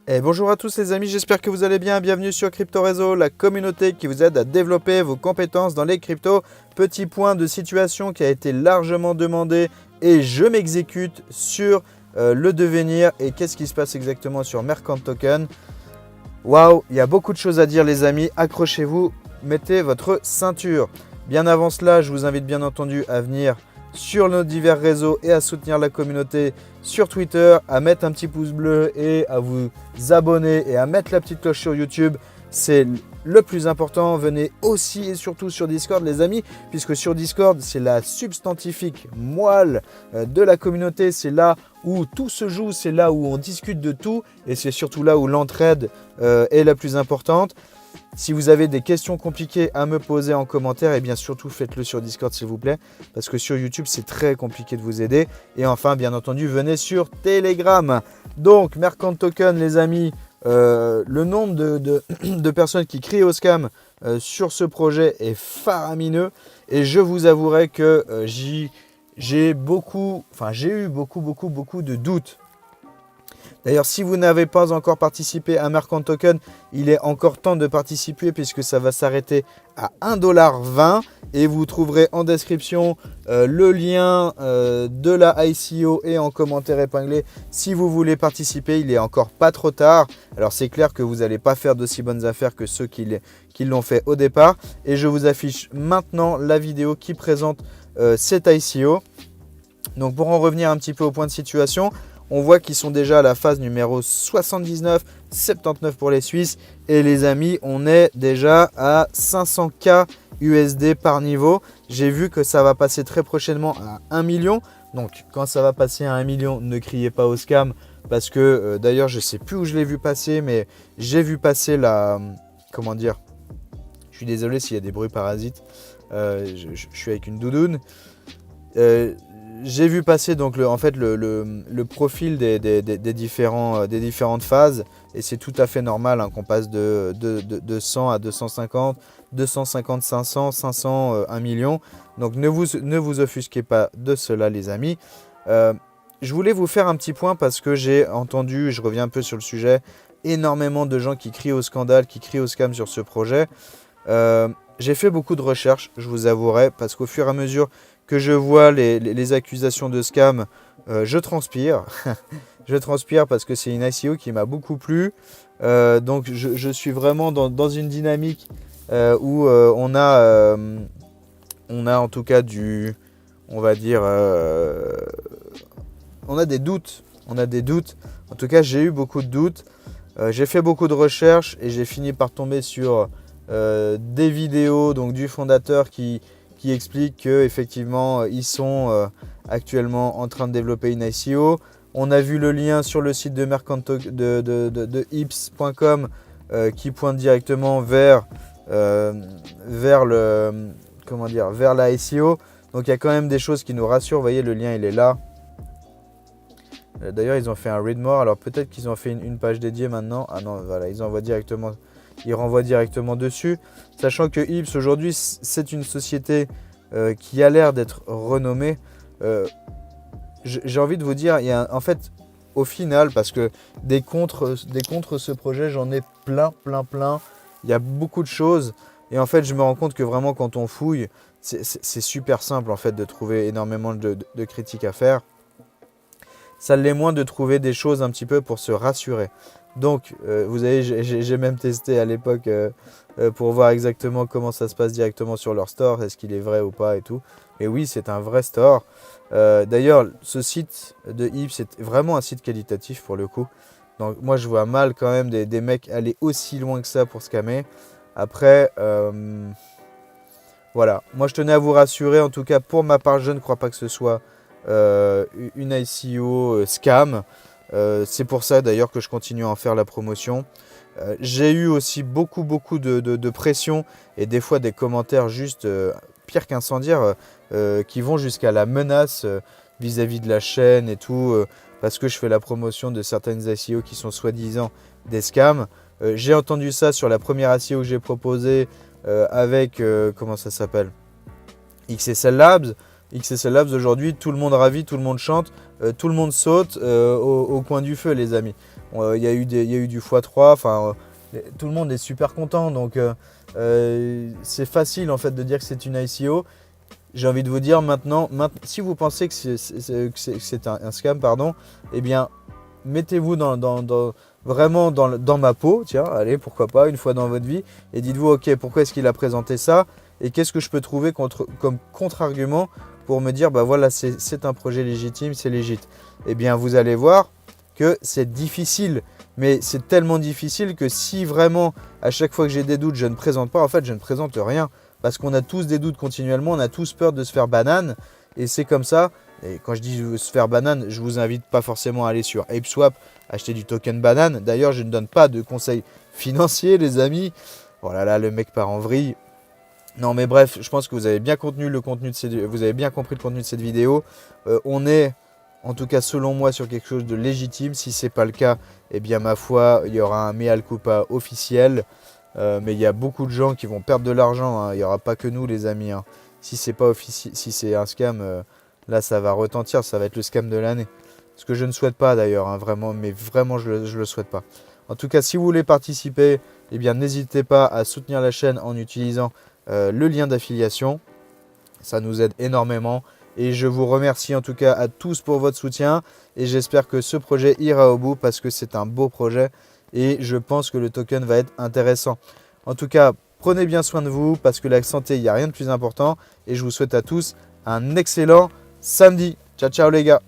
Et bonjour à tous les amis, j'espère que vous allez bien. Bienvenue sur Crypto Réseau, la communauté qui vous aide à développer vos compétences dans les cryptos. Petit point de situation qui a été largement demandé et je m'exécute sur le devenir et qu'est-ce qui se passe exactement sur Mercant Token. Waouh, il y a beaucoup de choses à dire les amis, accrochez-vous, mettez votre ceinture. Bien avant cela, je vous invite bien entendu à venir sur nos divers réseaux et à soutenir la communauté sur Twitter, à mettre un petit pouce bleu et à vous abonner et à mettre la petite cloche sur YouTube. C'est le plus important. Venez aussi et surtout sur Discord les amis, puisque sur Discord c'est la substantifique moelle de la communauté. C'est là où tout se joue, c'est là où on discute de tout et c'est surtout là où l'entraide est la plus importante. Si vous avez des questions compliquées à me poser en commentaire, et bien surtout faites-le sur Discord s'il vous plaît, parce que sur YouTube c'est très compliqué de vous aider. Et enfin, bien entendu, venez sur Telegram. Donc, Mercant Token, les amis, le nombre de personnes qui crient au scam sur ce projet est faramineux. Et je vous avouerai que j'ai eu beaucoup de doutes. D'ailleurs, si vous n'avez pas encore participé à Mercant Token, il est encore temps de participer puisque ça va s'arrêter à 1,20$ et vous trouverez en description le lien de la ICO et en commentaire épinglé. Si vous voulez participer, il n'est encore pas trop tard. Alors c'est clair que vous n'allez pas faire d'aussi bonnes affaires que ceux qui l'ont fait au départ. Et je vous affiche maintenant la vidéo qui présente cette ICO. Donc pour en revenir un petit peu au point de situation, on voit qu'ils sont déjà à la phase numéro 79, 79 pour les Suisses. Et les amis, on est déjà à 500K USD par niveau. J'ai vu que ça va passer très prochainement à 1 million. Donc quand ça va passer à 1 million, ne criez pas au scam. Parce que d'ailleurs, je ne sais plus où je l'ai vu passer, mais j'ai vu passer la... Comment dire? Je suis désolé s'il y a des bruits parasites. Je suis avec une doudoune. J'ai vu passer donc le profil des différentes phases et c'est tout à fait normal hein, qu'on passe de 100 à 250, 250, 500, 500, 1 million. Donc ne vous offusquez pas de cela les amis. Je voulais vous faire un petit point parce que j'ai entendu, je reviens un peu sur le sujet, énormément de gens qui crient au scandale, qui crient au scam sur ce projet. J'ai fait beaucoup de recherches, je vous avouerai, parce qu'au fur et à mesure que je vois les accusations de scam, je transpire. Je transpire parce que c'est une ICO qui m'a beaucoup plu. Donc je suis vraiment dans une dynamique où on a en tout cas on va dire, on a des doutes. On a des doutes. En tout cas, j'ai eu beaucoup de doutes. J'ai fait beaucoup de recherches et j'ai fini par tomber sur des vidéos donc, du fondateur qui explique qu'effectivement ils sont actuellement en train de développer une ICO. On a vu le lien sur le site de ips.com qui pointe directement vers la ICO. Donc il y a quand même des choses qui nous rassurent. Vous voyez, le lien il est là. D'ailleurs, ils ont fait un read more. Alors peut-être qu'ils ont fait une page dédiée maintenant. Ah non, voilà, ils renvoient directement dessus. Sachant que Ips aujourd'hui, c'est une société qui a l'air d'être renommée. J'ai envie de vous dire, il y a en fait, au final, parce que des contre ce projet, j'en ai plein. Il y a beaucoup de choses. Et en fait, je me rends compte que vraiment, quand on fouille, c'est super simple en fait de trouver énormément de critiques à faire. Ça l'est moins de trouver des choses un petit peu pour se rassurer. Donc, vous savez, j'ai même testé à l'époque pour voir exactement comment ça se passe directement sur leur store, est-ce qu'il est vrai ou pas et tout. Et oui, c'est un vrai store. D'ailleurs, ce site de Ips, c'est vraiment un site qualitatif pour le coup. Donc, moi, je vois mal quand même des mecs aller aussi loin que ça pour scammer. Après, voilà. Moi, je tenais à vous rassurer. En tout cas, pour ma part, je ne crois pas que ce soit une ICO scam. C'est pour ça d'ailleurs que je continue à en faire la promotion. J'ai eu aussi beaucoup de pression et des fois des commentaires juste pire qu'incendiaires qui vont jusqu'à la menace vis-à-vis de la chaîne et tout parce que je fais la promotion de certaines ICO qui sont soi-disant des scams. J'ai entendu ça sur la première ICO que j'ai proposée avec comment ça s'appelle, XSL Labs. XSL Labs aujourd'hui, tout le monde ravit, tout le monde chante, tout le monde saute au coin du feu, les amis. Il y a eu du x3, enfin, tout le monde est super content. Donc, c'est facile en fait de dire que c'est une ICO. J'ai envie de vous dire maintenant, si vous pensez que c'est un scam, pardon, eh bien, mettez-vous vraiment dans ma peau, tiens, allez, pourquoi pas, une fois dans votre vie, et dites-vous, ok, pourquoi est-ce qu'il a présenté ça, et qu'est-ce que je peux trouver comme contre-argument pour me dire, bah voilà, c'est un projet légitime, c'est légit. Eh bien, vous allez voir que c'est difficile, mais c'est tellement difficile que si vraiment, à chaque fois que j'ai des doutes, je ne présente pas, en fait, je ne présente rien. Parce qu'on a tous des doutes continuellement, on a tous peur de se faire banane. Et c'est comme ça. Et quand je dis se faire banane, je ne vous invite pas forcément à aller sur ApeSwap, acheter du token banane. D'ailleurs, je ne donne pas de conseils financiers, les amis. Oh là là, le mec part en vrille. Non, mais bref, je pense que vous avez bien compris le contenu de cette vidéo. On est, en tout cas selon moi, sur quelque chose de légitime. Si ce n'est pas le cas, eh bien ma foi, il y aura un mea culpa officiel. Mais il y a beaucoup de gens qui vont perdre de l'argent, hein. Il n'y aura pas que nous, les amis, hein. Si c'est un scam, là ça va retentir, ça va être le scam de l'année. Ce que je ne souhaite pas d'ailleurs, hein, vraiment, mais vraiment je le souhaite pas. En tout cas, si vous voulez participer, eh bien n'hésitez pas à soutenir la chaîne en utilisant le lien d'affiliation. Ça nous aide énormément. Et je vous remercie en tout cas à tous pour votre soutien. Et j'espère que ce projet ira au bout parce que c'est un beau projet. Et je pense que le token va être intéressant. En tout cas, prenez bien soin de vous parce que la santé, il n'y a rien de plus important. Et je vous souhaite à tous un excellent samedi. Ciao, ciao les gars.